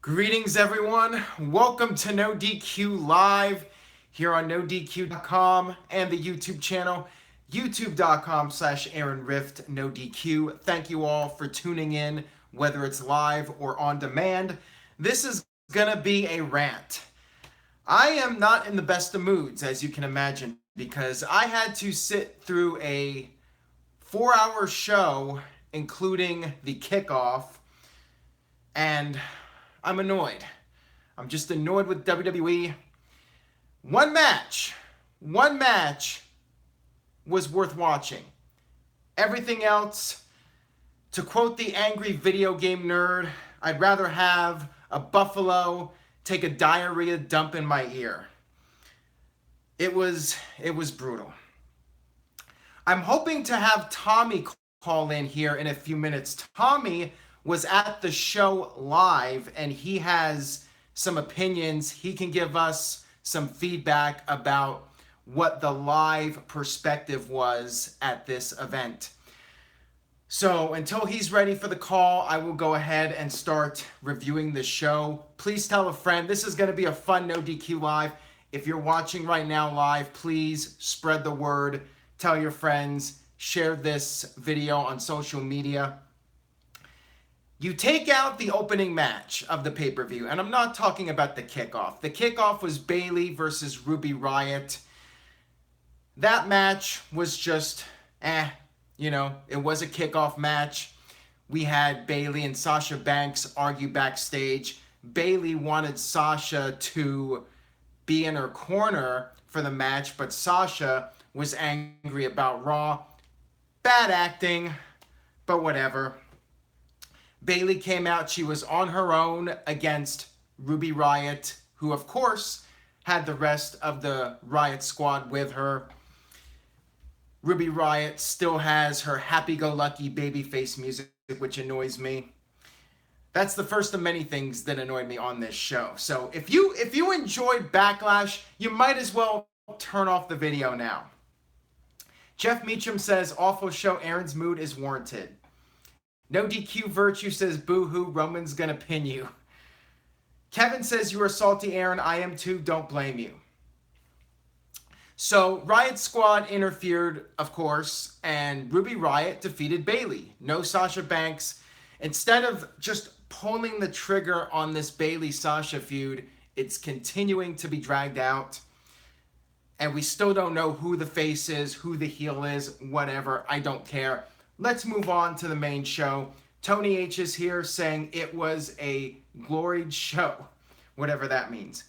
Greetings, everyone. Welcome to NoDQ Live here on NoDQ.com and the YouTube channel, youtube.com/AaronRift NoDQ. Thank you all for tuning in, whether it's live or on demand. This is going to be a rant. I am not in the best of moods, as you can imagine, because I had to sit through a 4-hour show, including the kickoff, and I'm annoyed. I'm just annoyed with WWE. One match was worth watching. Everything else, to quote the angry video game nerd, I'd rather have a buffalo take a diarrhea dump in my ear. It was brutal. I'm hoping to have Tommy call in here in a few minutes. Tommy was at the show live, and he has some opinions. He can give us some feedback about what the live perspective was at this event. So until he's ready for the call, I will go ahead and start reviewing the show. Please tell a friend. This is going to be a fun NoDQ Live. If you're watching right now live, please spread the word. Tell your friends. Share this video on social media. You take out the opening match of the pay-per-view, and I'm not talking about the kickoff. The kickoff was Bayley versus Ruby Riott. That match was just, it was a kickoff match. We had Bayley and Sasha Banks argue backstage. Bayley wanted Sasha to be in her corner for the match, but Sasha was angry about Raw. Bad acting, but whatever. Bayley came out. She was on her own against Ruby Riott, who, of course, had the rest of the Riott squad with her. Ruby Riott still has her happy-go-lucky babyface music, which annoys me. That's the first of many things that annoyed me on this show. So if you enjoyed Backlash, you might as well turn off the video now. Jeff Meacham says, awful show, Aaron's mood is warranted. No DQ Virtue says, boo-hoo, Roman's gonna pin you. Kevin says, you are salty, Aaron. I am too. Don't blame you. So, Riott Squad interfered, of course, and Ruby Riott defeated Bayley. No Sasha Banks. Instead of just pulling the trigger on this Bayley-Sasha feud, it's continuing to be dragged out. And we still don't know who the face is, who the heel is, whatever. I don't care. Let's move on to the main show. Tony H is here saying it was a gloried show, whatever that means.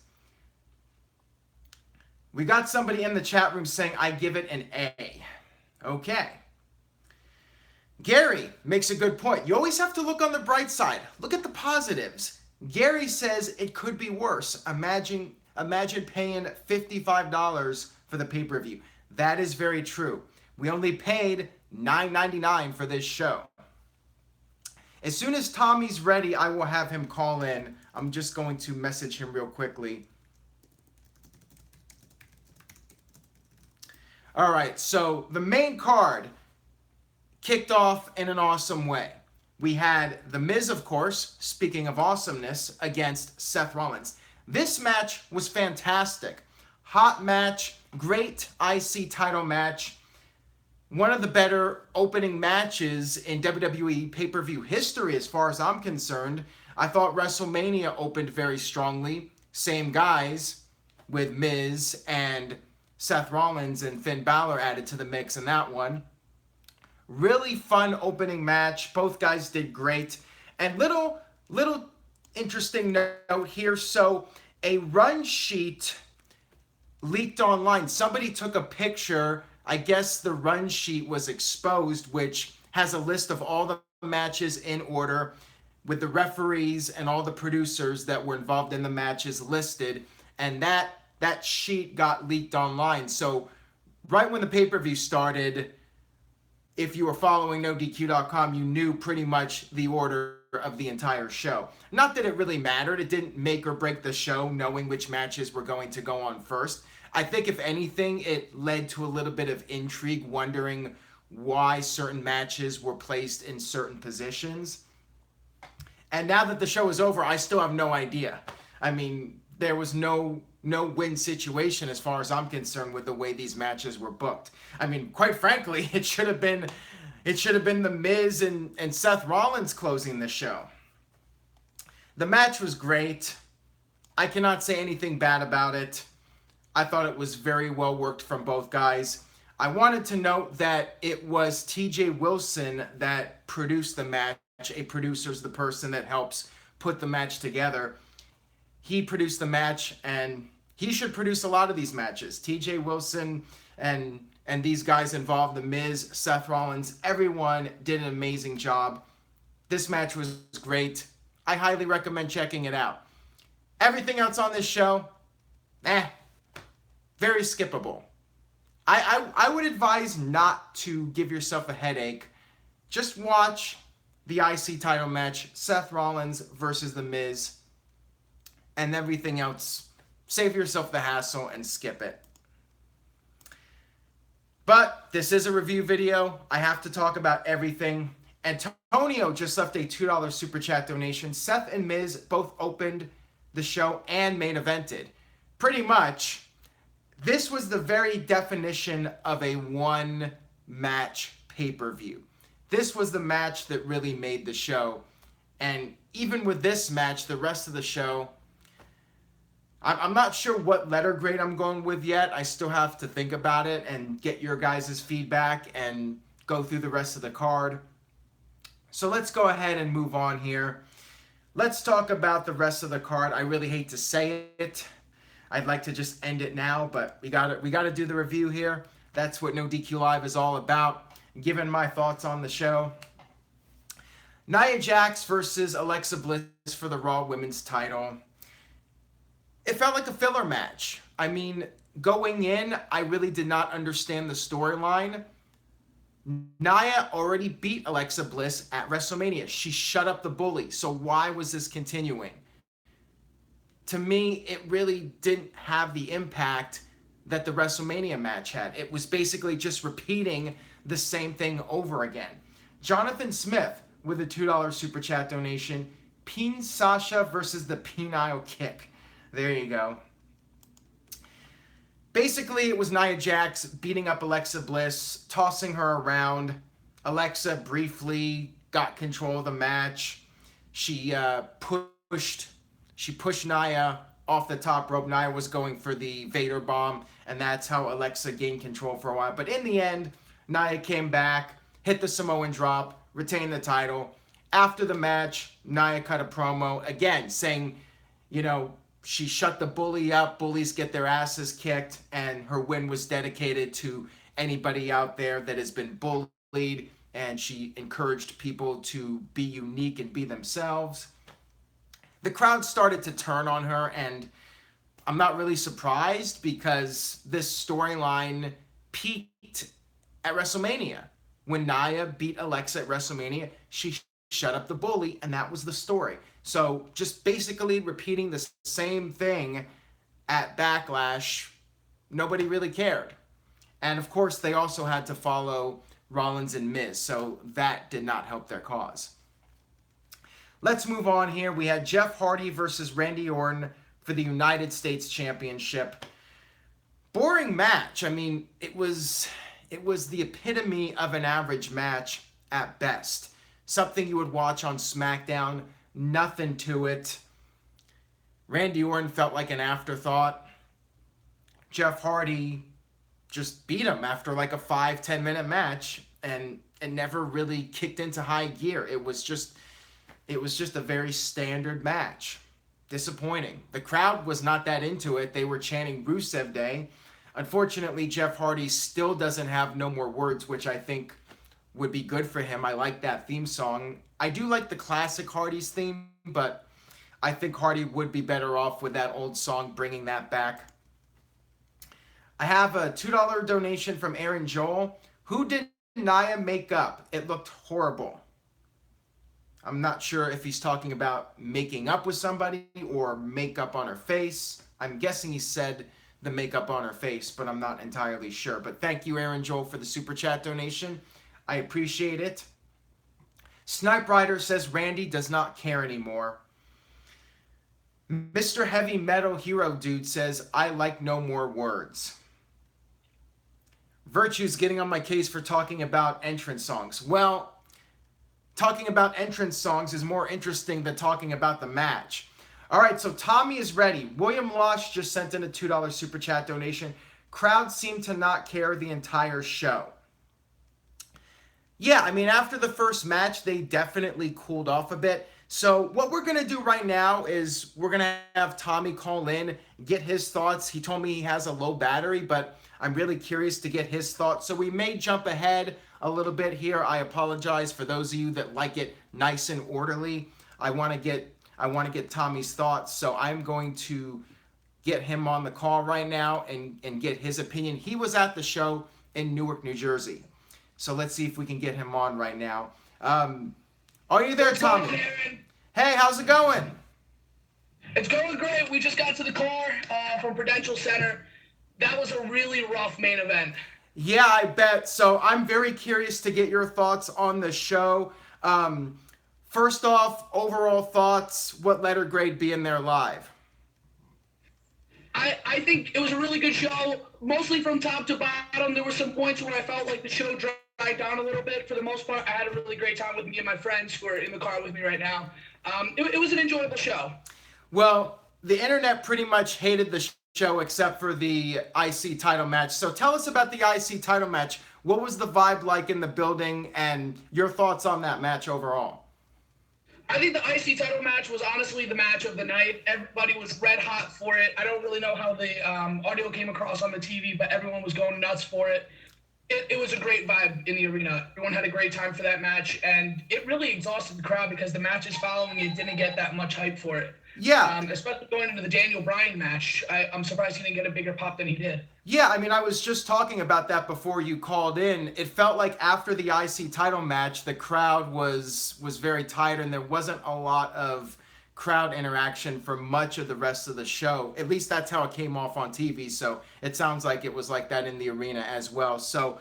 We got somebody in the chat room saying I give it an A. Okay. Gary makes a good point. You always have to look on the bright side. Look at the positives. Gary says it could be worse. Imagine paying $55 for the pay-per-view. That is very true. We only paid $9.99 for this show. As soon as Tommy's ready, I will have him call in. I'm just going to message him real quickly. All right, so the main card kicked off in an awesome way. We had The Miz, of course, speaking of awesomeness, against Seth Rollins. This match was fantastic. Hot match, great IC title match. One of the better opening matches in WWE pay-per-view history as far as I'm concerned. I thought WrestleMania opened very strongly. Same guys with Miz and Seth Rollins and Finn Balor added to the mix in that one. Really fun opening match. Both guys did great. And little interesting note here. So a run sheet leaked online. Somebody took a picture. I guess the run sheet was exposed, which has a list of all the matches in order with the referees and all the producers that were involved in the matches listed. And that sheet got leaked online. So right when the pay-per-view started, if you were following NoDQ.com, you knew pretty much the order of the entire show. Not that it really mattered. It didn't make or break the show knowing which matches were going to go on first. I think if anything, it led to a little bit of intrigue, wondering why certain matches were placed in certain positions. And now that the show is over, I still have no idea. I mean, there was no win situation as far as I'm concerned with the way these matches were booked. I mean, quite frankly, it should have been The Miz and Seth Rollins closing the show. The match was great. I cannot say anything bad about it. I thought it was very well worked from both guys. I wanted to note that it was TJ Wilson that produced the match. A producer is the person that helps put the match together. He produced the match, and he should produce a lot of these matches. TJ Wilson and these guys involved, The Miz, Seth Rollins, everyone did an amazing job. This match was great. I highly recommend checking it out. Everything else on this show, very skippable. I would advise not to give yourself a headache. Just watch the IC title match, Seth Rollins versus The Miz, and everything else. Save yourself the hassle and skip it. But this is a review video. I have to talk about everything. Antonio just left a $2 super chat donation. Seth and Miz both opened the show and main evented. Pretty much, this was the very definition of a one-match pay-per-view. This was the match that really made the show. And even with this match, the rest of the show, I'm not sure what letter grade I'm going with yet. I still have to think about it and get your guys' feedback and go through the rest of the card. So let's go ahead and move on here. Let's talk about the rest of the card. I really hate to say it. I'd like to just end it now, but we gotta do the review here. That's what NoDQ Live is all about. Giving my thoughts on the show. Nia Jax versus Alexa Bliss for the Raw Women's title. It felt like a filler match. I mean, going in, I really did not understand the storyline. Nia already beat Alexa Bliss at WrestleMania. She shut up the bully. So why was this continuing? To me, it really didn't have the impact that the WrestleMania match had. It was basically just repeating the same thing over again. Jonathan Smith with a $2 super chat donation. Peen Sasha versus the penile kick. There you go. Basically, it was Nia Jax beating up Alexa Bliss, tossing her around. Alexa briefly got control of the match. She pushed Nia off the top rope. Nia was going for the Vader bomb, and that's how Alexa gained control for a while. But in the end, Nia came back, hit the Samoan drop, retained the title. After the match, Nia cut a promo, again, saying, you know, she shut the bully up, bullies get their asses kicked, and her win was dedicated to anybody out there that has been bullied, and she encouraged people to be unique and be themselves. The crowd started to turn on her, and I'm not really surprised because this storyline peaked at WrestleMania. When Nia beat Alexa at WrestleMania, she shut up the bully, and that was the story. So just basically repeating the same thing at Backlash, nobody really cared. And of course, they also had to follow Rollins and Miz, so that did not help their cause. Let's move on here. We had Jeff Hardy versus Randy Orton for the United States Championship. Boring match. I mean, it was the epitome of an average match at best. Something you would watch on SmackDown. Nothing to it. Randy Orton felt like an afterthought. Jeff Hardy just beat him after like a 5-10 minute match and never really kicked into high gear. It was just a very standard match. Disappointing. The crowd was not that into it. They were chanting Rusev Day. Unfortunately, Jeff Hardy still doesn't have No More Words, which I think would be good for him. I like that theme song. I do like the classic Hardy's theme, but I think Hardy would be better off with that old song, bringing that back. I have a $2 donation from Aaron Joel. Who did Nia make up? It looked horrible. I'm not sure if he's talking about making up with somebody or makeup on her face. I'm guessing he said the makeup on her face, but I'm not entirely sure. But thank you, Aaron Joel, for the super chat donation. I appreciate it. Snipe Rider says Randy does not care anymore. Mr. Heavy Metal Hero Dude says, I like no more words. Virtue's getting on my case for talking about entrance songs. Well, talking about entrance songs is more interesting than talking about the match. All right, so Tommy is ready. William Losh just sent in a $2 super chat donation. Crowd seemed to not care the entire show. Yeah, I mean, after the first match, they definitely cooled off a bit. So what we're going to do right now is we're going to have Tommy call in, get his thoughts. He told me he has a low battery, but I'm really curious to get his thoughts. So we may jump ahead a little bit here. I apologize for those of you that like it nice and orderly. I want to get Tommy's thoughts. So I'm going to get him on the call right now and get his opinion. He was at the show in Newark, New Jersey. So let's see if we can get him on right now. Are you there, Tommy? Hey, how's it going? It's going great. We just got to the car from Prudential Center. That was a really rough main event. Yeah, I bet. So I'm very curious to get your thoughts on the show. First off, overall thoughts, what letter grade be in there live? I think it was a really good show, mostly from top to bottom. There were some points where I felt like the show died down a little bit. For the most part, I had a really great time with me and my friends who are in the car with me right now. It was an enjoyable show. Well, the internet pretty much hated the show except for the IC title match. So tell us about the IC title match. What was the vibe like in the building and your thoughts on that match overall? I think the IC title match was honestly the match of the night. Everybody was red hot for it. I don't really know how the audio came across on the TV, but everyone was going nuts for it. It was a great vibe in the arena. Everyone had a great time for that match, and it really exhausted the crowd because the matches following it didn't get that much hype for it. Yeah. Especially going into the Daniel Bryan match. I'm surprised he didn't get a bigger pop than he did. Yeah, I mean, I was just talking about that before you called in. It felt like after the IC title match, the crowd was very tight, and there wasn't a lot of crowd interaction for much of the rest of the show. At least that's how it came off on TV, so it sounds like it was like that in the arena as well. So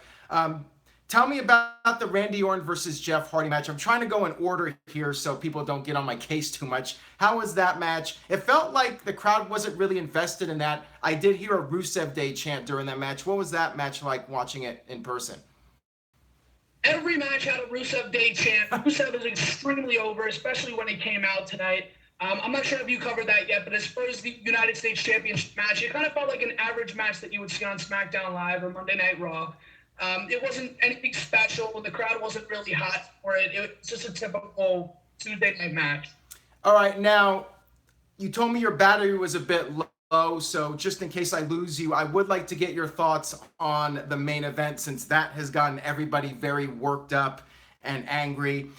tell me about the Randy Orton versus Jeff Hardy match. I'm trying to go in order here so people don't get on my case too much. How was that match? It felt like the crowd wasn't really invested in that. I did hear a Rusev Day chant during that match. What was that match like watching it in person? Every match had a Rusev Day chant. Rusev is extremely over, especially when he came out tonight. I'm not sure if you covered that yet, but as far as the United States Championship match, it kind of felt like an average match that you would see on SmackDown Live or Monday Night Raw. It wasn't anything special. The crowd wasn't really hot for it. It was just a typical Tuesday night match. All right, now, you told me your battery was a bit low, so just in case I lose you, I would like to get your thoughts on the main event since that has gotten everybody very worked up and angry.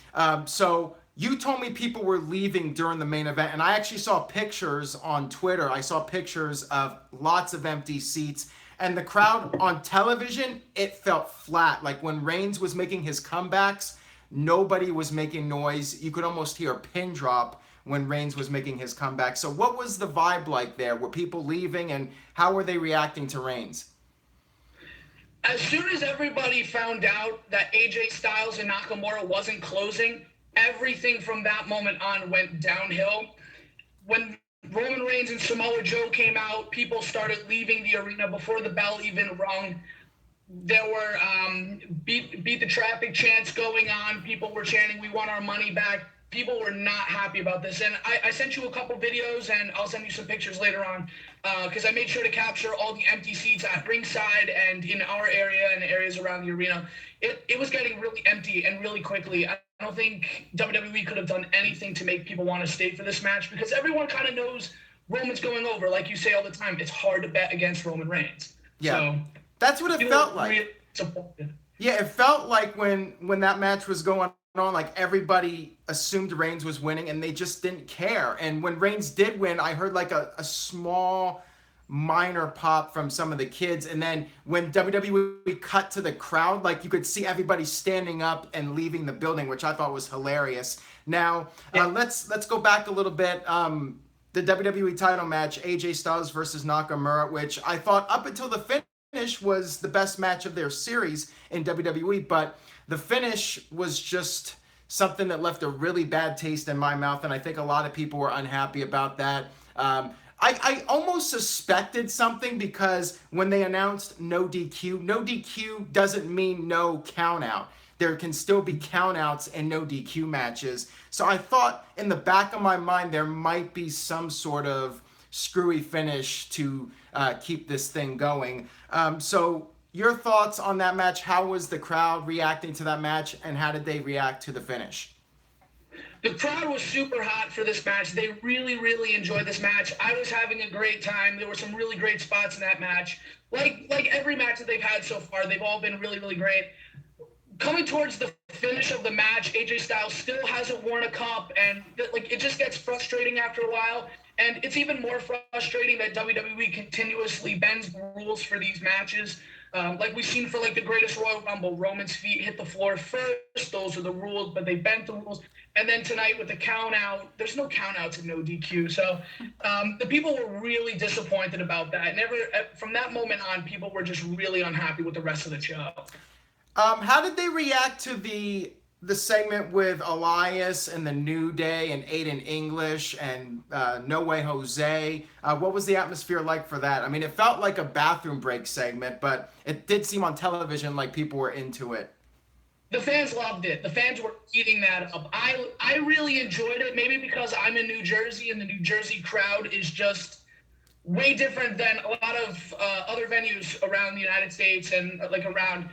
So you told me people were leaving during the main event, and I actually saw pictures on Twitter. I saw pictures of lots of empty seats. And the crowd on television, it felt flat. Like when Reigns was making his comebacks, nobody was making noise. You could almost hear a pin drop when Reigns was making his comeback. So what was the vibe like there? Were people leaving, and how were they reacting to Reigns? As soon as everybody found out that AJ Styles and Nakamura wasn't closing, everything from that moment on went downhill. When Roman Reigns and Samoa Joe came out, people started leaving the arena before the bell even rung. There were beat the traffic chants going on. People were chanting, "We want our money back." People were not happy about this. And I sent you a couple videos, and I'll send you some pictures later on, because I made sure to capture all the empty seats at ringside and in our area and areas around the arena. It was getting really empty and really quickly. I don't think WWE could have done anything to make people want to stay for this match because everyone kind of knows Roman's going over. Like you say all the time, it's hard to bet against Roman Reigns. Yeah, so, that's what it felt like. Really supported. Yeah, it felt like when that match was going on, like everybody assumed Reigns was winning and they just didn't care. And when Reigns did win, I heard like a small minor pop from some of the kids. And then when WWE cut to the crowd, like you could see everybody standing up and leaving the building, which I thought was hilarious. Now, let's go back a little bit. The WWE title match, AJ Styles versus Nakamura, which I thought up until the finish was the best match of their series in WWE, but the finish was just something that left a really bad taste in my mouth, and I think a lot of people were unhappy about that. I almost suspected something because when they announced no DQ, no DQ doesn't mean no count out. There can still be countouts and no DQ matches. So I thought in the back of my mind there might be some sort of screwy finish to keep this thing going. So your thoughts on that match? How was the crowd reacting to that match, and how did they react to the finish? The crowd was super hot for this match. They really, really enjoyed this match. I was having a great time. There were some really great spots in that match. Like every match that they've had so far, they've all been really, really great. Coming towards the finish of the match, AJ Styles still hasn't worn a cup, and it just gets frustrating after a while. And it's even more frustrating that WWE continuously bends the rules for these matches. Like we've seen for the Greatest Royal Rumble, Roman's feet hit the floor first. Those are the rules, but they bent the rules. And then tonight with the count out, there's no count outs in no DQ. So the people were really disappointed about that. From that moment on, people were just really unhappy with the rest of the show. How did they react to the segment with Elias and the New Day and Aiden English and No Way Jose? What was the atmosphere like for that? I mean, it felt like a bathroom break segment, but it did seem on television like people were into it. The fans loved it. The fans were eating that up. I really enjoyed it, maybe because I'm in New Jersey and the New Jersey crowd is just way different than a lot of other venues around the United States and around.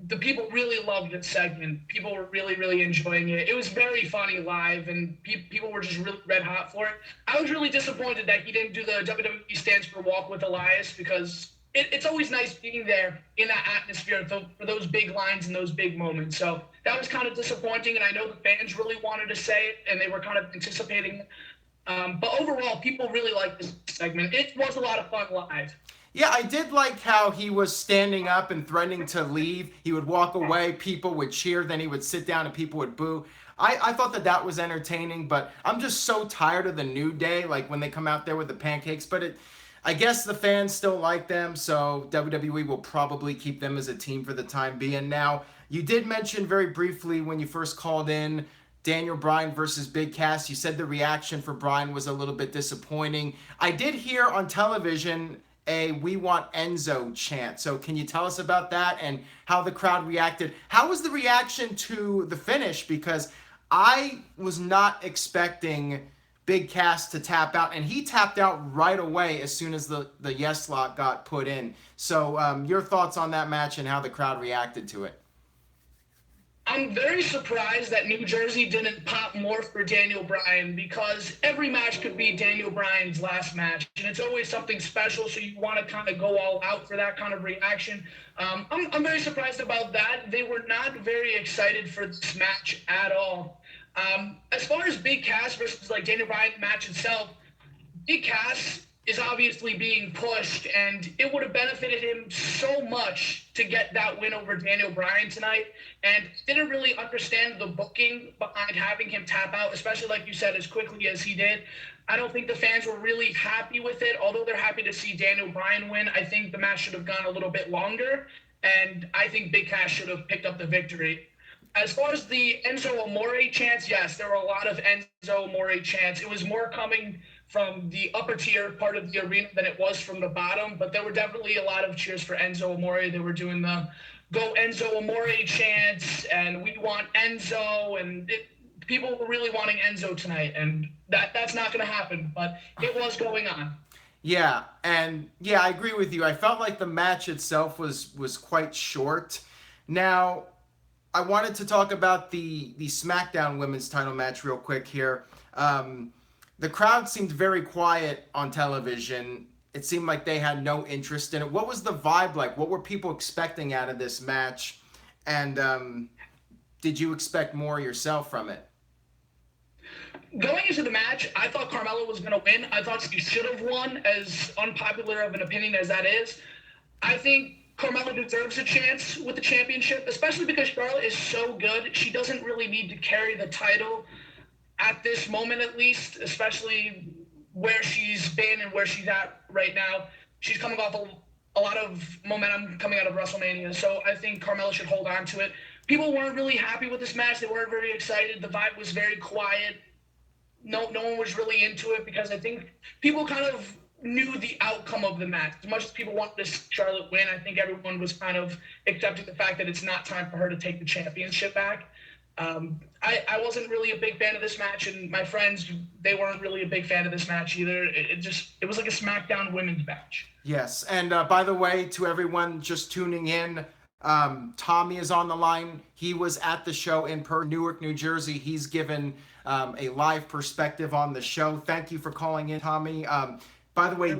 The people really loved this segment. People were really, really enjoying it. It was very funny live, and people were just really red hot for it. I was really disappointed that he didn't do the WWE Stands for Walk with Elias, because it's always nice being there in that atmosphere for those big lines and those big moments. So that was kind of disappointing, and I know the fans really wanted to say it, and they were kind of anticipating it. But overall, people really liked this segment. It was a lot of fun live. Yeah, I did like how he was standing up and threatening to leave. He would walk away, people would cheer, then he would sit down and people would boo. I thought that was entertaining, but I'm just so tired of the New Day, like when they come out there with the pancakes. But I guess the fans still like them, so WWE will probably keep them as a team for the time being. Now, you did mention very briefly when you first called in Daniel Bryan versus Big Cass. You said the reaction for Bryan was a little bit disappointing. I did hear on television a "We Want Enzo" chant. So can you tell us about that and how the crowd reacted? How was the reaction to the finish? Because I was not expecting Big Cass to tap out, and he tapped out right away as soon as the yes lock got put in. So your thoughts on that match and how the crowd reacted to it? I'm very surprised that New Jersey didn't pop more for Daniel Bryan, because every match could be Daniel Bryan's last match, and it's always something special, so you want to kind of go all out for that kind of reaction. I'm very surprised about that. They were not very excited for this match at all. As far as Big Cass versus Daniel Bryan match itself, Big Cass is obviously being pushed, and it would have benefited him so much to get that win over Daniel Bryan tonight, and didn't really understand the booking behind having him tap out, especially like you said, as quickly as he did. I don't think the fans were really happy with it. Although they're happy to see Daniel Bryan win, I think the match should have gone a little bit longer, and I think Big Cass should have picked up the victory. As far as the Enzo Amore chants, yes, there were a lot of Enzo Amore chants. It was more coming from the upper tier part of the arena than it was from the bottom, but there were definitely a lot of cheers for Enzo Amore. They were doing the "Go Enzo Amore" chants, and "We want Enzo," and people were really wanting Enzo tonight, and that's not going to happen, but it was going on. Yeah, and yeah, I agree with you. I felt like the match itself was quite short. Now, I wanted to talk about the SmackDown Women's Title match real quick here. The crowd seemed very quiet on television. It seemed like they had no interest in it. What was the vibe like? What were people expecting out of this match? And did you expect more yourself from it? Going into the match, I thought Carmella was going to win. I thought she should have won, as unpopular of an opinion as that is. I think Carmella deserves a chance with the championship, especially because Charlotte is so good. She doesn't really need to carry the title at this moment, at least, especially where she's been and where she's at right now. She's coming off a lot of momentum coming out of WrestleMania, so I think Carmella should hold on to it. people weren't really happy with this match. They weren't very excited. The vibe was very quiet. No one was really into it because I think people kind of knew the outcome of the match. As much as people wanted to see Charlotte win, I think everyone was kind of accepting the fact that it's not time for her to take the championship back. I wasn't really a big fan of this match, and my friends, they weren't really a big fan of this match either. It was like a SmackDown women's match. Yes, and by the way, to everyone just tuning in, Tommy is on the line. He was at the show in Newark, New Jersey. He's given a live perspective on the show. Thank you for calling in, Tommy. By the way,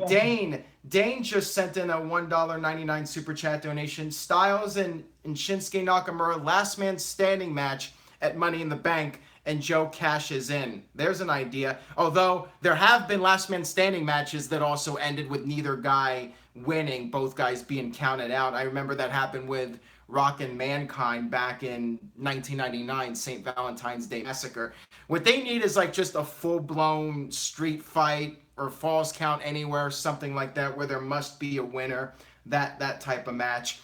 Dane just sent in a $1.99 super chat donation. Styles and Shinsuke Nakamura last man standing match at Money in the Bank, and Joe cashes in. There's an idea. Although there have been last man standing matches that also ended with neither guy winning, both guys being counted out. I remember that happened with Rock and Mankind back in 1999, St. Valentine's Day Massacre. What they need is like just a full-blown street fight or falls count anywhere, something like that, where there must be a winner, that type of match.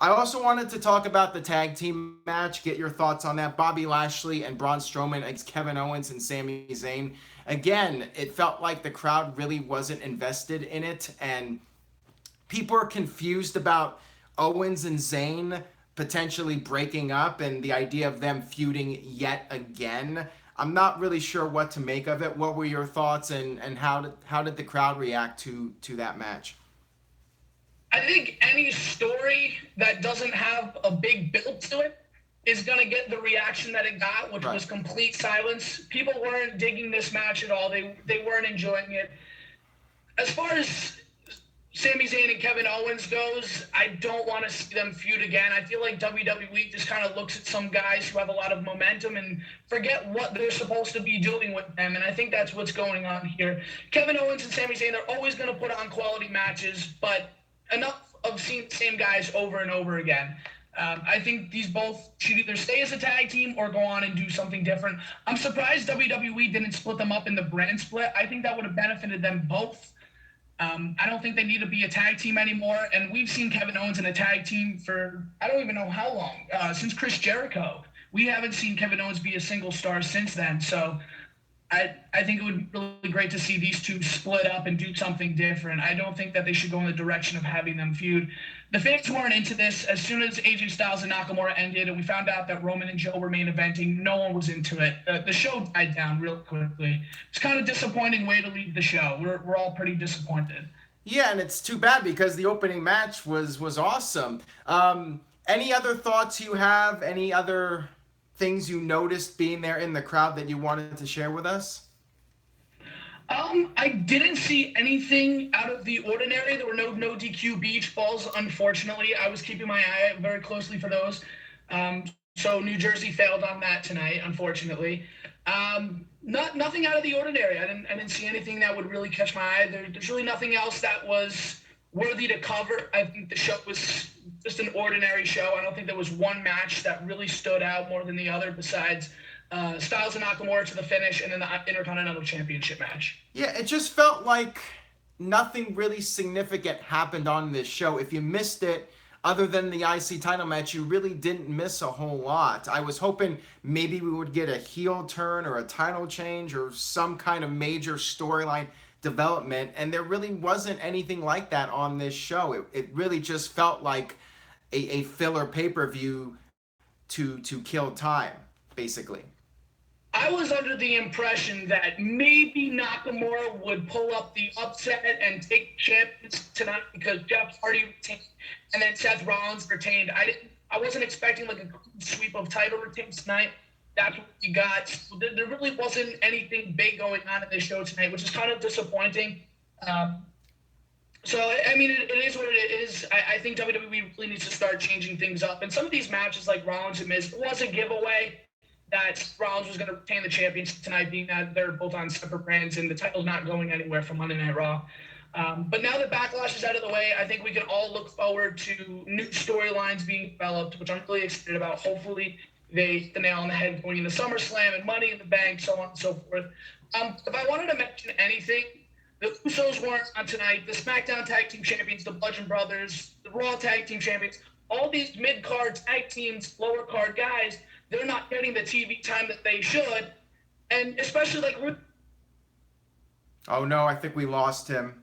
I also wanted to talk about the tag team match, get your thoughts on that. Bobby Lashley and Braun Strowman against Kevin Owens and Sami Zayn. Again, it felt like the crowd really wasn't invested in it, and people are confused about Owens and Zayn potentially breaking up and the idea of them feuding yet again. I'm not really sure what to make of it. What were your thoughts, and how did the crowd react to that match? I think any story that doesn't have a big build to it is going to get the reaction that it got, which was complete silence. People weren't digging this match at all. They weren't enjoying it. As far as Sami Zayn and Kevin Owens goes, I don't want to see them feud again. I feel like WWE just kind of looks at some guys who have a lot of momentum and forget what they're supposed to be doing with them, and I think that's what's going on here. Kevin Owens and Sami Zayn, they're always going to put on quality matches, but enough of seeing the same guys over and over again. I think these both should either stay as a tag team or go on and do something different. I'm surprised WWE didn't split them up in the brand split. I think that would have benefited them both. I don't think they need to be a tag team anymore. And we've seen Kevin Owens in a tag team for, I don't even know how long, since Chris Jericho. We haven't seen Kevin Owens be a single star since then. So I think it would be really great to see these two split up and do something different. I don't think that they should go in the direction of having them feud. The fans weren't into this. As soon as AJ Styles and Nakamura ended and we found out that Roman and Joe were main eventing, no one was into it. The show died down real quickly. It's kind of a disappointing way to leave the show. We're all pretty disappointed. Yeah, and it's too bad because the opening match was awesome. Any other thoughts you have? Any other things you noticed being there in the crowd that you wanted to share with us? I didn't see anything out of the ordinary. There were no DQ beach balls, unfortunately. I was keeping my eye out very closely for those. So New Jersey failed on that tonight, unfortunately. Nothing out of the ordinary. I didn't see anything that would really catch my eye. There's really nothing else that was worthy to cover. I think the show was just an ordinary show. I don't think there was one match that really stood out more than the other besides Styles and Nakamura to the finish and then the Intercontinental Championship match. Yeah, it just felt like nothing really significant happened on this show. If you missed it, other than the IC title match, you really didn't miss a whole lot. I was hoping maybe we would get a heel turn or a title change or some kind of major storyline development, and there really wasn't anything like that on this show. It really just felt like a filler pay-per-view to kill time, basically. I was under the impression that maybe Nakamura would pull up the upset and take champions tonight because Jeff Hardy retained and then Seth Rollins retained. I wasn't expecting like a sweep of title retains tonight. That's what you got. There really wasn't anything big going on in this show tonight, which is kind of disappointing. So, I mean, it is what it is. I think WWE really needs to start changing things up. And some of these matches like Rollins and Miz, it was a giveaway that Rollins was going to retain the championship tonight, being that they're both on separate brands and the title's not going anywhere from Monday Night Raw. But now that Backlash is out of the way, I think we can all look forward to new storylines being developed, which I'm really excited about. Hopefully they hit the nail on the head going into SummerSlam and Money in the Bank, so on and so forth. If I wanted to mention anything, the Usos weren't on tonight. The SmackDown Tag Team Champions, the Bludgeon Brothers, the Raw Tag Team Champions, all these mid-card tag teams, lower card guys, they're not getting the TV time that they should. And especially like... Oh no, I think we lost him.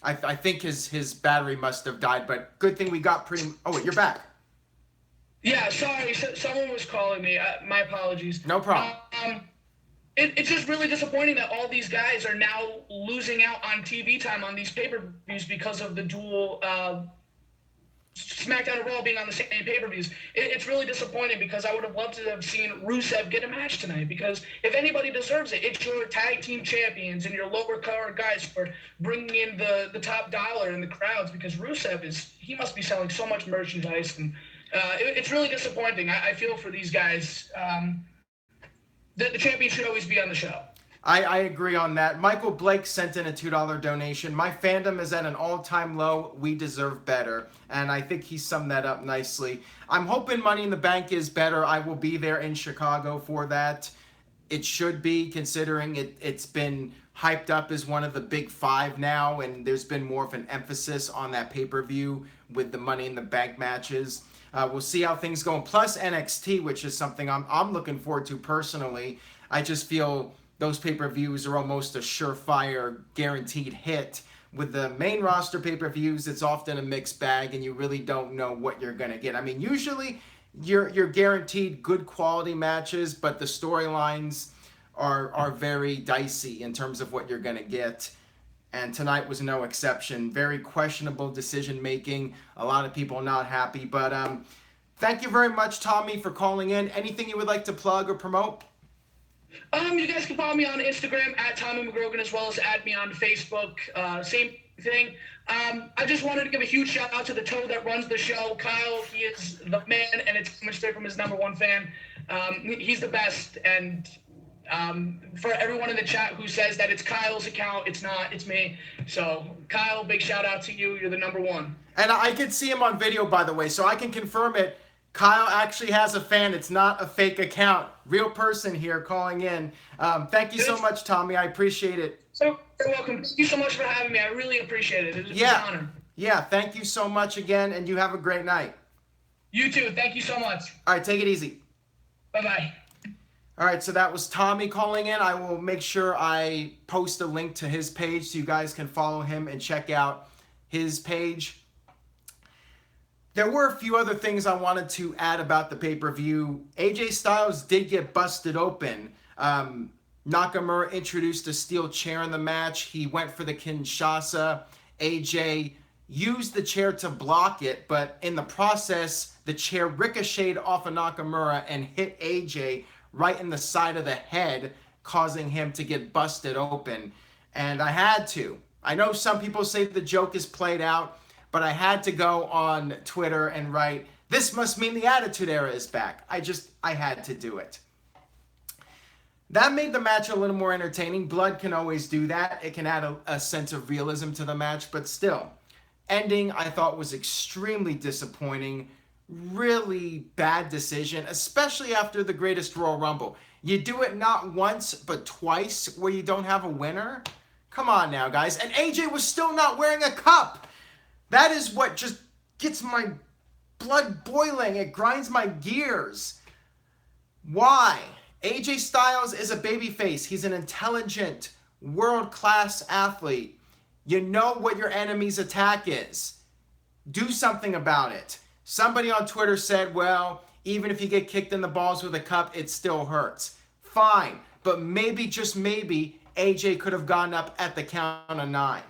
I think his battery must have died, but good thing we got pretty... Oh, wait, you're back. Yeah, sorry. Someone was calling me. My apologies. No problem. It's just really disappointing that all these guys are now losing out on TV time on these pay-per-views because of the dual SmackDown and Raw being on the same pay-per-views. It's really disappointing because I would have loved to have seen Rusev get a match tonight, because if anybody deserves it, it's your tag team champions and your lower card guys for bringing in the top dollar in the crowds, because Rusev he must be selling so much merchandise, and it's really disappointing. I feel for these guys. The champion should always be on the show. I agree on that. Michael Blake sent in a $2 donation. My fandom is at an all-time low. We deserve better. And I think he summed that up nicely. I'm hoping Money in the Bank is better. I will be there in Chicago for that. It should be, considering it's been hyped up as one of the big five now, and there's been more of an emphasis on that pay-per-view with the Money in the Bank matches. We'll see how things go. Plus NXT, which is something I'm looking forward to personally. I just feel those pay-per-views are almost a surefire, guaranteed hit. With the main roster pay-per-views, it's often a mixed bag, and you really don't know what you're going to get. I mean, usually you're guaranteed good quality matches, but the storylines are very dicey in terms of what you're going to get. And tonight was no exception. Very questionable decision-making. A lot of people not happy. But thank you very much, Tommy, for calling in. Anything you would like to plug or promote? You guys can follow me on Instagram at Tommy McGrogan, as well as add me on Facebook. Same thing. I just wanted to give a huge shout out to the Toad that runs the show, Kyle. He is the man, and it's coming straight from his #1 fan. He's the best, and for everyone in the chat who says that it's Kyle's account, it's not, it's me. So Kyle, big shout out to you. You're the #1. And I could see him on video, by the way, so I can confirm it. Kyle actually has a fan. It's not a fake account. Real person here calling in. Thank you so much, Tommy. I appreciate it. So you're welcome. Thank you so much for having me. I really appreciate it. It was an honor. Yeah, thank you so much again, and you have a great night. You too. Thank you so much. All right, take it easy. Bye-bye. All right, so that was Tommy calling in. I will make sure I post a link to his page so you guys can follow him and check out his page. There were a few other things I wanted to add about the pay-per-view. AJ Styles did get busted open. Nakamura introduced a steel chair in the match. He went for the Kinshasa. AJ used the chair to block it, but in the process, the chair ricocheted off of Nakamura and hit AJ right in the side of the head, causing him to get busted open. And I had to. I know some people say the joke is played out, but I had to go on Twitter and write, "This must mean the Attitude Era is back." I had to do it. That made the match a little more entertaining. Blood can always do that. It can add a sense of realism to the match, but still. Ending, I thought, was extremely disappointing. Really bad decision, especially after the Greatest Royal Rumble. You do it not once, but twice where you don't have a winner? Come on now, guys. And AJ was still not wearing a cup. That is what just gets my blood boiling. It grinds my gears. Why? AJ Styles is a babyface. He's an intelligent, world-class athlete. You know what your enemy's attack is. Do something about it. Somebody on Twitter said, well, even if you get kicked in the balls with a cup, it still hurts. Fine, but maybe, just maybe, AJ could have gone up at the count of 9.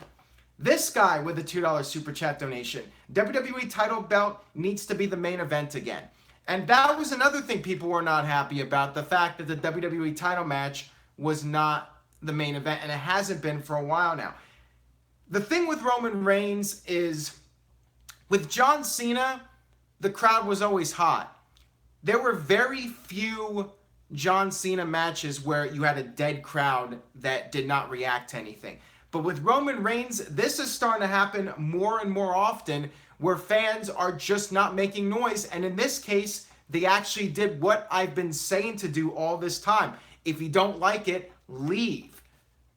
This guy with a $2 super chat donation, WWE title belt needs to be the main event again. And that was another thing people were not happy about, the fact that the WWE title match was not the main event, and it hasn't been for a while now. The thing with Roman Reigns is, with John Cena, the crowd was always hot. There were very few John Cena matches where you had a dead crowd that did not react to anything. But with Roman Reigns, this is starting to happen more and more often, where fans are just not making noise. And in this case, they actually did what I've been saying to do all this time. If you don't like it, leave.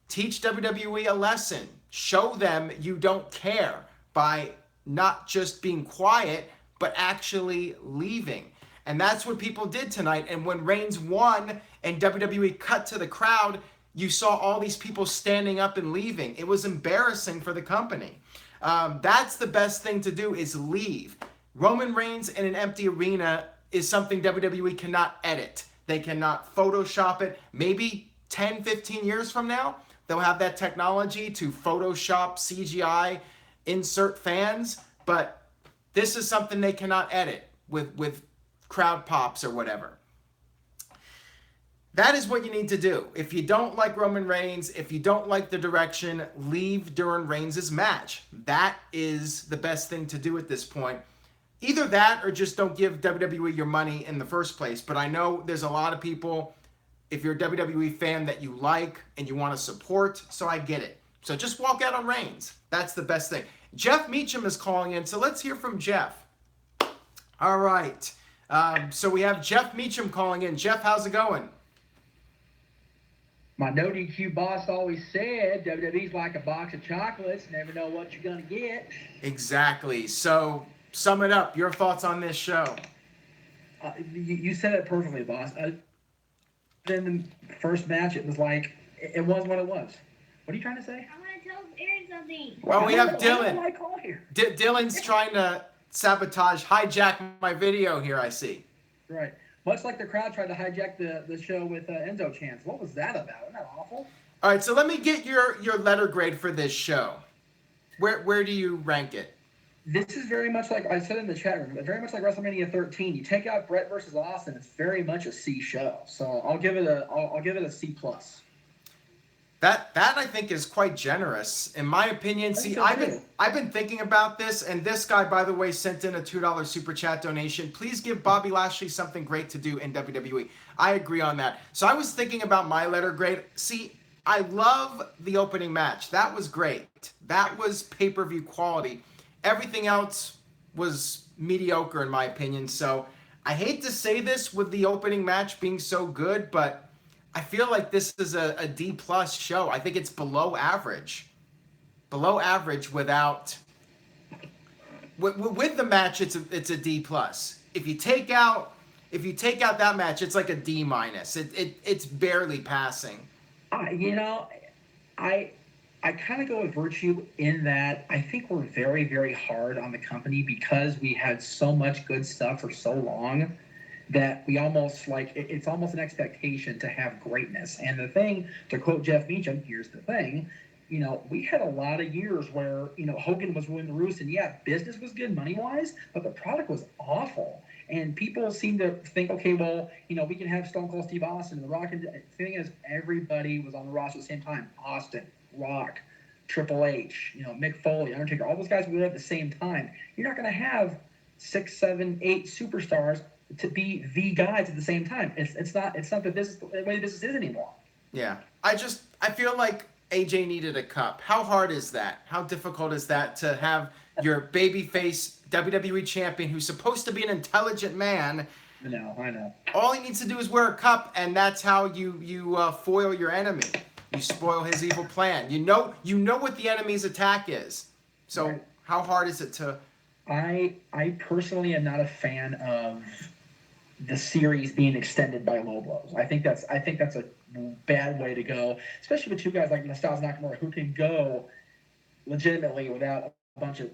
Teach WWE a lesson. Show them you don't care by not just being quiet, but actually leaving. And that's what people did tonight. And when Reigns won and WWE cut to the crowd, you saw all these people standing up and leaving. It was embarrassing for the company. That's the best thing to do, is leave. Roman Reigns in an empty arena is something WWE cannot edit. They cannot Photoshop it. Maybe 10, 15 years from now, they'll have that technology to Photoshop, CGI, insert fans. But this is something they cannot edit with crowd pops or whatever. That is what you need to do. If you don't like Roman Reigns, if you don't like the direction, leave during Reigns' match. That is the best thing to do at this point. Either that or just don't give WWE your money in the first place. But I know there's a lot of people, if you're a WWE fan, that you like and you want to support, so I get it. So just walk out on Reigns. That's the best thing. Jeff Meacham is calling in, so let's hear from Jeff. All right. So we have Jeff Meacham calling in. Jeff, how's it going? My NoDQ boss always said WWE's like a box of chocolates. Never know what you're going to get. Exactly. So sum it up. Your thoughts on this show? You said it perfectly, boss. Then the first match, it was like, it was what it was. What are you trying to say? I want to tell Aaron something. Well, we have Dylan. Why call here? Dylan's trying to hijack my video here, I see. Right. Much like the crowd tried to hijack the show with Enzo Chance. What was that about? Isn't that awful? All right, so let me get your letter grade for this show. Where do you rank it? This is very much like I said in the chat room. Very much like WrestleMania 13. You take out Brett versus Austin, it's very much a C show. So I'll give it a C plus. That I think is quite generous, in my opinion. See, I've been thinking about this, and this guy, by the way, sent in a $2 super chat donation. Please give Bobby Lashley something great to do in WWE. I agree on that. So I was thinking about my letter grade. See, I love the opening match. That was great. That was pay-per-view quality. Everything else was mediocre, in my opinion. So I hate to say this with the opening match being so good, but I feel like this is a D plus show. I think it's below average. Below average without with the match. It's a D plus. If you take out that match, it's like a D minus. It's barely passing. I kind of go with Virtue in that I think we're very, very hard on the company because we had so much good stuff for so long that we almost it's almost an expectation to have greatness. And the thing, to quote Jeff Meacham, here's the thing, we had a lot of years where, Hogan was ruling the roost, and yeah, business was good money-wise, but the product was awful. And people seem to think, okay, well, we can have Stone Cold Steve Austin and The Rock. And the thing is, everybody was on the roster at the same time. Austin, Rock, Triple H, Mick Foley, Undertaker, all those guys were at the same time. You're not going to have 6, 7, 8 superstars to be the guys at the same time. It's not the way business is anymore. Yeah. I feel like AJ needed a cup. How hard is that? How difficult is that to have your babyface WWE champion who's supposed to be an intelligent man? I know. All he needs to do is wear a cup, and that's how you foil your enemy. You spoil his evil plan. You know what the enemy's attack is. So right. How hard is it to... I personally am not a fan of the series being extended by low blows. I think that's a bad way to go, especially with two guys like Styles and Nakamura who can go legitimately without a bunch of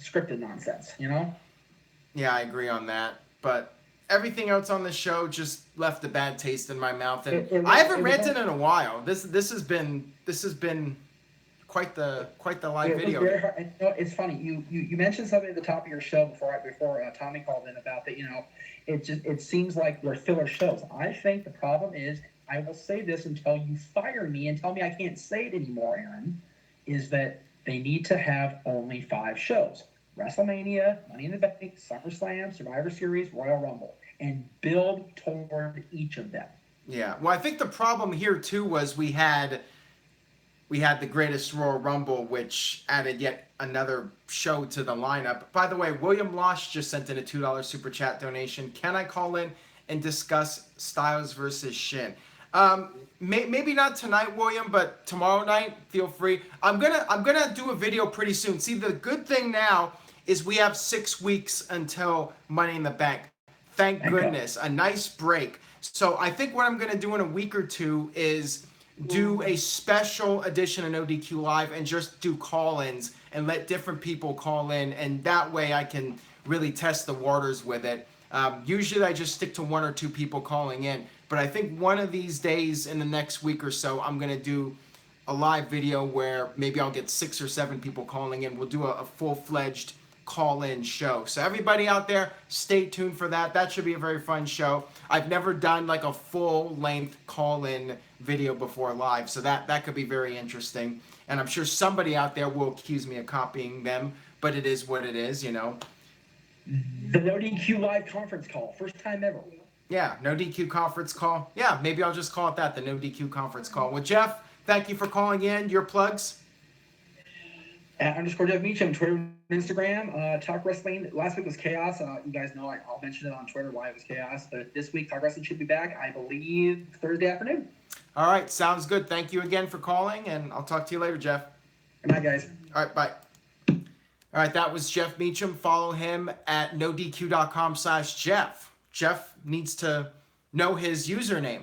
scripted nonsense. Yeah, I agree on that. But everything else on the show just left a bad taste in my mouth, and I haven't ranted in a while. This has been quite the live video. Very hard. It's funny. You mentioned something at the top of your show before Tommy called in about that. It seems like they're filler shows. I think the problem is, I will say this until you fire me and tell me I can't say it anymore, Aaron, is that they need to have only 5 shows: WrestleMania, Money in the Bank, SummerSlam, Survivor Series, Royal Rumble, and build toward each of them. Yeah. Well, I think the problem here too was we had the Greatest Royal Rumble, which added yet another show to the lineup. By the way, William Losh just sent in a $2 super chat donation. Can I call in and discuss Styles versus Shin? Maybe not tonight, William, but tomorrow night, feel free. I'm gonna do a video pretty soon. See, the good thing now is we have 6 weeks until Money in the Bank. Thank goodness. A nice break. So I think what I'm going to do in a week or two is do a special edition of No DQ Live and just do call-ins and let different people call in, and that way I can really test the waters with it. Usually I just stick to 1 or 2 people calling in, but I think one of these days in the next week or so I'm going to do a live video where maybe I'll get 6 or 7 people calling in. We'll do a full-fledged call-in show. So everybody out there, stay tuned for that. That should be a very fun show. I've never done like a full-length call-in video before live, so that could be very interesting. And I'm sure somebody out there will accuse me of copying them, but it is what it is, you know. The NoDQ live conference call, first time ever. Yeah, no DQ conference call. Yeah, maybe I'll just call it that, the no DQ conference call. Well, Jeff, thank you for calling in. Your plugs? At _Jeff Meacham, Twitter and Instagram. Talk Wrestling. Last week was Chaos. You guys know I'll mention it on Twitter why it was Chaos. But this week, Talk Wrestling should be back, I believe, Thursday afternoon. All right, sounds good. Thank you again for calling, and I'll talk to you later, Jeff. Good night, guys. All right, bye. All right, that was Jeff Meacham. Follow him at nodq.com/Jeff. Jeff needs to know his username.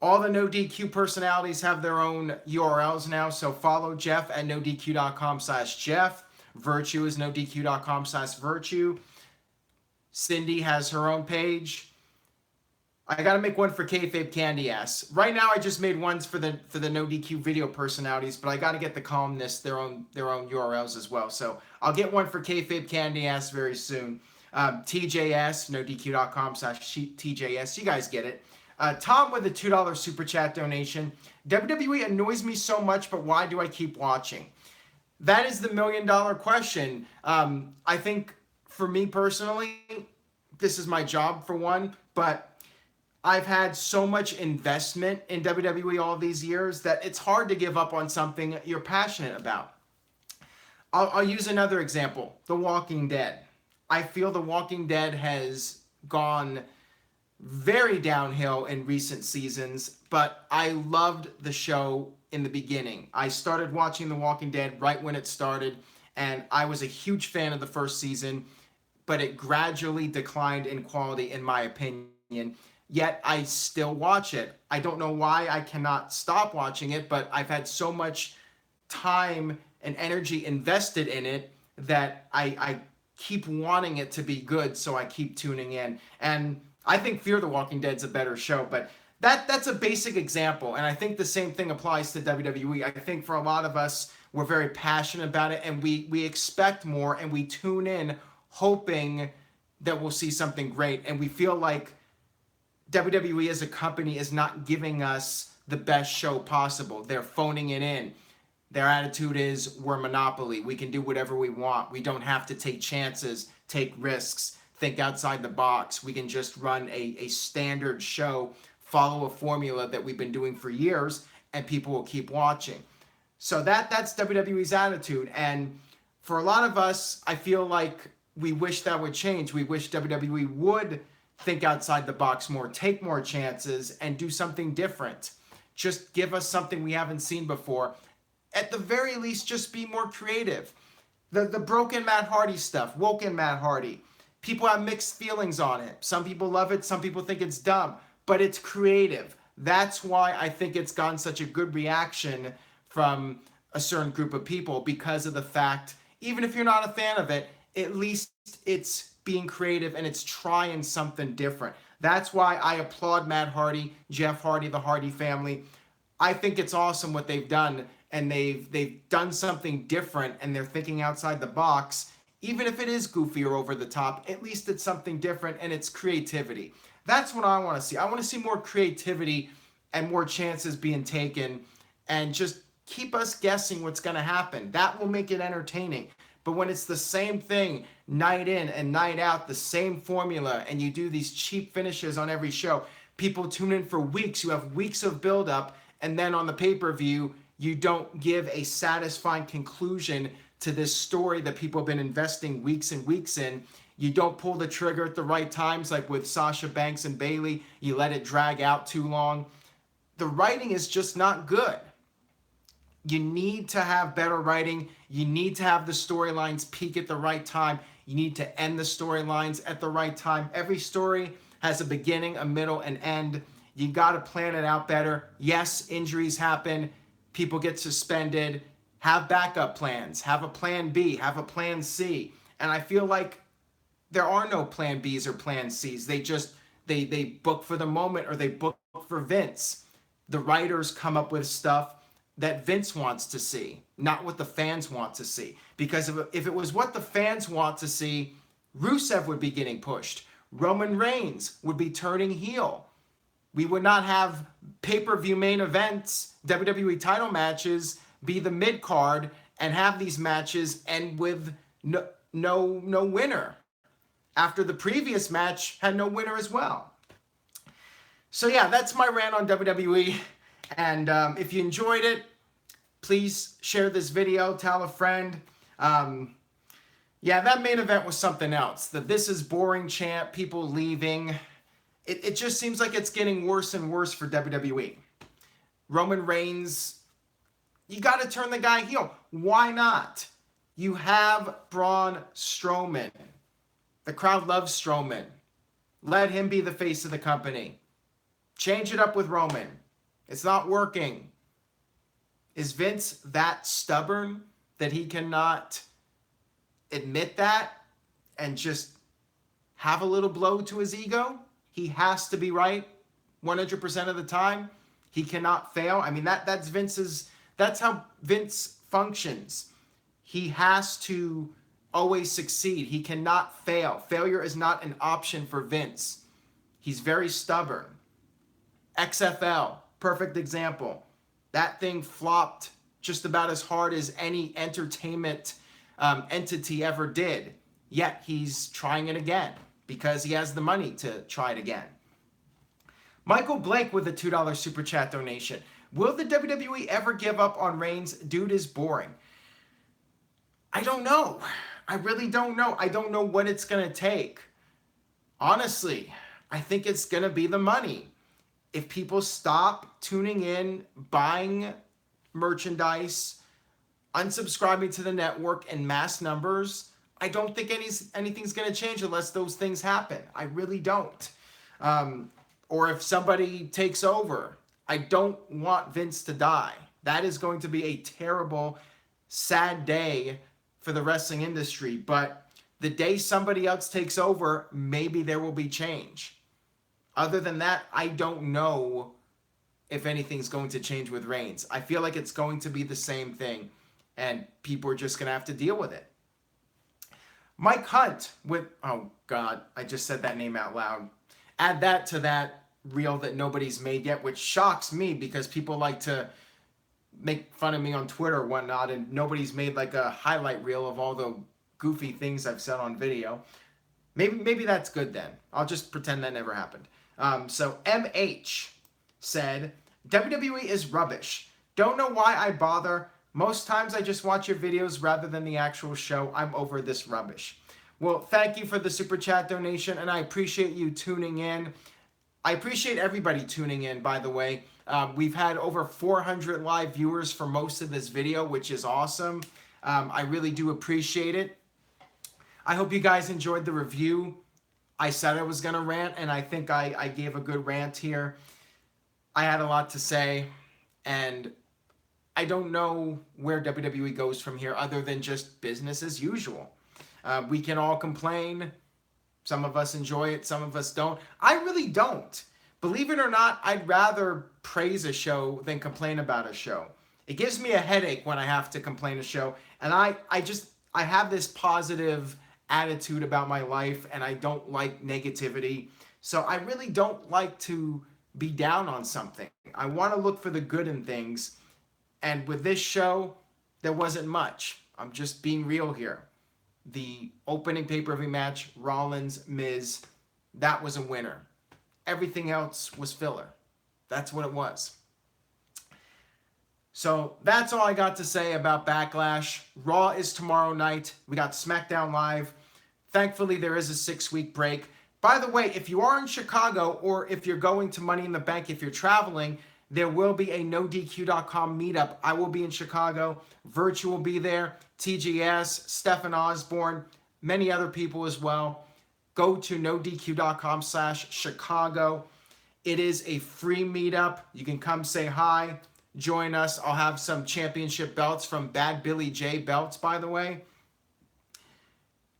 All the NoDQ personalities have their own URLs now, so follow Jeff at nodq.com/Jeff. Virtue is nodq.com/Virtue. Cindy has her own page. I got to make one for Kayfabe Candy Ass. Right now, I just made ones for the NoDQ video personalities, but I got to get the columnists their own URLs as well. So I'll get one for Kayfabe Candy Ass very soon. TJS, nodq.com/TJS. You guys get it. Tom with a $2 super chat donation. WWE annoys me so much, but why do I keep watching? That is the $1 million question. I think for me personally, this is my job for one, but I've had so much investment in WWE all these years that it's hard to give up on something you're passionate about. I'll use another example, The Walking Dead. I feel The Walking Dead has gone very downhill in recent seasons, but I loved the show in the beginning. I started watching The Walking Dead right when it started, and I was a huge fan of the first season, but it gradually declined in quality, in my opinion. Yet I still watch it. I don't know why I cannot stop watching it, but I've had so much time and energy invested in it that I keep wanting it to be good, so I keep tuning in. And I think Fear the Walking Dead's a better show, but that's a basic example, and I think the same thing applies to WWE. I think for a lot of us, we're very passionate about it, and we expect more, and we tune in hoping that we'll see something great, and we feel like WWE as a company is not giving us the best show possible. They're phoning it in. Their attitude is, we're monopoly. We can do whatever we want. We don't have to take chances, take risks, think outside the box. We can just run a standard show, follow a formula that we've been doing for years, and people will keep watching. So that's WWE's attitude. And for a lot of us, I feel like we wish that would change. We wish WWE would think outside the box more, take more chances, and do something different. Just give us something we haven't seen before. At the very least, just be more creative. The broken Matt Hardy stuff, woken Matt Hardy. People have mixed feelings on it. Some people love it, some people think it's dumb, but it's creative. That's why I think it's gotten such a good reaction from a certain group of people, because of the fact, even if you're not a fan of it, at least it's being creative and it's trying something different. That's why I applaud Matt Hardy, Jeff Hardy, the Hardy family. I think it's awesome what they've done, and they've done something different, and they're thinking outside the box. Even if it is goofy or over the top, at least it's something different, and it's creativity. That's what I want to see. I want to see more creativity and more chances being taken, and just keep us guessing what's going to happen. That will make it entertaining. But when it's the same thing, night in and night out, the same formula, and you do these cheap finishes on every show, people tune in for weeks. You have weeks of build-up, and then on the pay-per-view, you don't give a satisfying conclusion to this story that people have been investing weeks and weeks in. You don't pull the trigger at the right times, like with Sasha Banks and Bayley. You let it drag out too long. The writing is just not good. You need to have better writing. You need to have the storylines peak at the right time. You need to end the storylines at the right time. Every story has a beginning, a middle, and end. You got to plan it out better. Yes, injuries happen. People get suspended. Have backup plans. Have a plan B. Have a plan C. And I feel like there are no plan Bs or plan Cs. They book for the moment, or they book for Vince. The writers come up with stuff that Vince wants to see, not what the fans want to see. Because if it was what the fans want to see, Rusev would be getting pushed. Roman Reigns would be turning heel. We would not have pay-per-view main events, WWE title matches, be the mid-card, and have these matches end with no winner. After the previous match had no winner as well. So yeah, that's my rant on WWE. And if you enjoyed it, please share this video, tell a friend. Yeah, that main event was something else. The "this is boring" chant, people leaving. It just seems like it's getting worse and worse for WWE. Roman Reigns, you got to turn the guy heel. Why not? You have Braun Strowman. The crowd loves Strowman. Let him be the face of the company. Change it up with Roman. It's not working. Is Vince that stubborn that he cannot admit that and just have a little blow to his ego? He has to be right 100% of the time. He cannot fail. I mean, that's how Vince functions. He has to always succeed. He cannot fail. Failure is not an option for Vince. He's very stubborn. XFL, perfect example. That thing flopped just about as hard as any entertainment entity ever did. Yet he's trying it again because he has the money to try it again. Michael Blake with a $2 super chat donation. Will the WWE ever give up on Reigns? Dude is boring. I don't know. I really don't know. I don't know what it's going to take. Honestly, I think it's going to be the money. If people stop tuning in, buying merchandise, unsubscribing to the network in mass numbers, I don't think anything's going to change unless those things happen. I really don't. Or if somebody takes over. I don't want Vince to die. That is going to be a terrible, sad day for the wrestling industry. But the day somebody else takes over, maybe there will be change. Other than that, I don't know if anything's going to change with Reigns. I feel like it's going to be the same thing, and people are just going to have to deal with it. Mike Hunt with, oh God, I just said that name out loud. Add that to that reel that nobody's made yet, which shocks me because people like to make fun of me on Twitter or whatnot, and nobody's made like a highlight reel of all the goofy things I've said on video. Maybe that's good then. I'll just pretend that never happened. So MH said, WWE is rubbish. Don't know why I bother. Most times I just watch your videos rather than the actual show. I'm over this rubbish. Well, thank you for the super chat donation, and I appreciate you tuning in. I appreciate everybody tuning in, by the way. We've had over 400 live viewers for most of this video, which is awesome. I really do appreciate it. I hope you guys enjoyed the review. I said I was going to rant, and I think I gave a good rant here. I had a lot to say, and I don't know where WWE goes from here other than just business as usual. We can all complain. Some of us enjoy it, some of us don't. I really don't. Believe it or not, I'd rather praise a show than complain about a show. It gives me a headache when I have to complain a show, and I have this positive attitude about my life, and I don't like negativity. So I really don't like to be down on something. I want to look for the good in things. And with this show, there wasn't much. I'm just being real here. The opening pay-per-view match, Rollins, Miz, that was a winner. Everything else was filler. That's what it was. So that's all I got to say about Backlash. Raw is tomorrow night. We got SmackDown Live. Thankfully, there is a 6-week break. By the way, if you are in Chicago or if you're going to Money in the Bank, if you're traveling, There will be a NoDQ.com meetup. I will be in Chicago. Virtue will be there. TGS, Stephen Osborne, many other people as well. Go to NoDQ.com/Chicago. It is a free meetup. You can come say hi, join us. I'll have some championship belts from Bad Billy J Belts, by the way.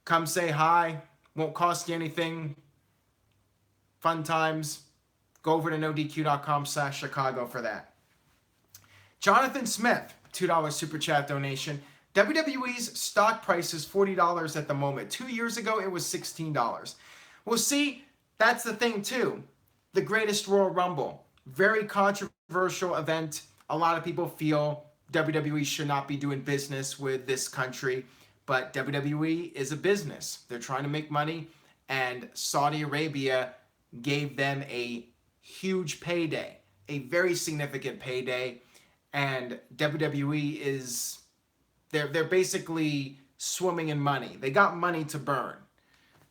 Come say hi. Won't cost you anything. Fun times. Go over to NoDQ.com/Chicago for that. Jonathan Smith, $2 super chat donation. WWE's stock price is $40 at the moment. 2 years ago, it was $16. Well, see, that's the thing too. The Greatest Royal Rumble. Very controversial event. A lot of people feel WWE should not be doing business with this country. But WWE is a business. They're trying to make money. And Saudi Arabia gave them a huge payday. A very significant payday. And WWE is... They're basically swimming in money. They got money to burn.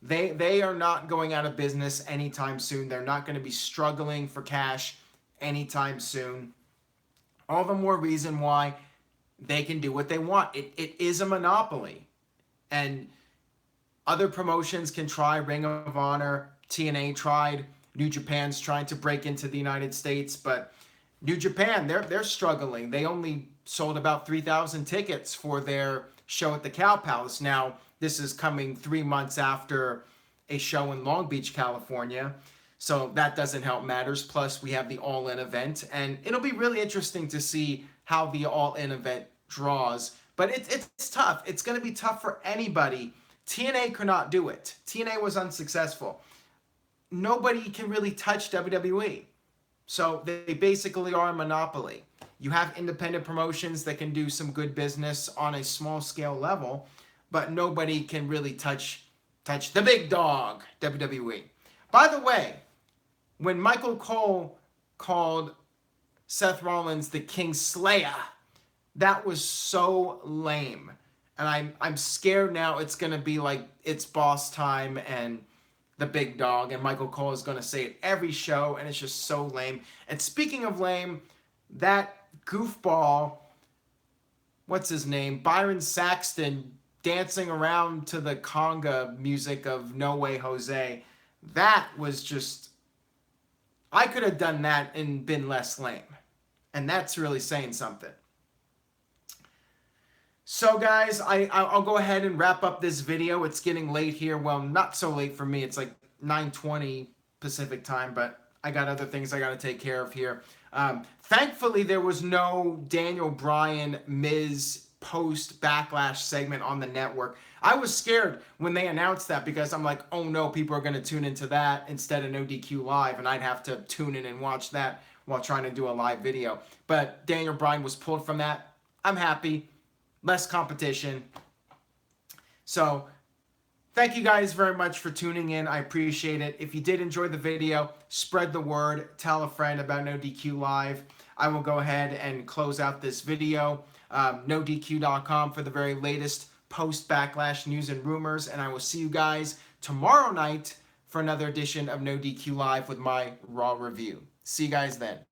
They are not going out of business anytime soon. They're not going to be struggling for cash anytime soon. All the more reason why they can do what they want. It is a monopoly. And other promotions can try. Ring of Honor, TNA tried. New Japan's trying to break into the United States. But New Japan, they're struggling. They only sold about 3,000 tickets for their show at the Cow Palace. Now, this is coming 3 months after a show in Long Beach, California. So that doesn't help matters. Plus, we have the All In event. And it'll be really interesting to see how the All In event draws. But it's tough. It's going to be tough for anybody. TNA could not do it. TNA was unsuccessful. Nobody can really touch WWE. So they basically are a monopoly. You have independent promotions that can do some good business on a small scale level, but nobody can really touch the big dog, WWE. By the way, when Michael Cole called Seth Rollins the King Slayer, that was so lame. And I'm scared now it's going to be like it's boss time and the big dog, and Michael Cole is going to say it every show, and it's just so lame. And speaking of lame, that goofball, what's his name, Byron Saxton, dancing around to the conga music of No Way Jose, that was just, I could have done that and been less lame. And that's really saying something. So guys, I'll go ahead and wrap up this video. It's getting late here. Well, not so late for me. It's like 9:20 Pacific time, but I got other things I got to take care of here. Thankfully, there was no Daniel Bryan Miz post Backlash segment on the network. I was scared when they announced that because I'm like, oh no, people are going to tune into that instead of NoDQ Live, and I'd have to tune in and watch that while trying to do a live video. But Daniel Bryan was pulled from that. I'm happy. Less competition. So, thank you guys very much for tuning in. I appreciate it. If you did enjoy the video, spread the word. Tell a friend about NoDQ Live. I will go ahead and close out this video. NoDQ.com for the very latest post-Backlash news and rumors. And I will see you guys tomorrow night for another edition of NoDQ Live with my Raw review. See you guys then.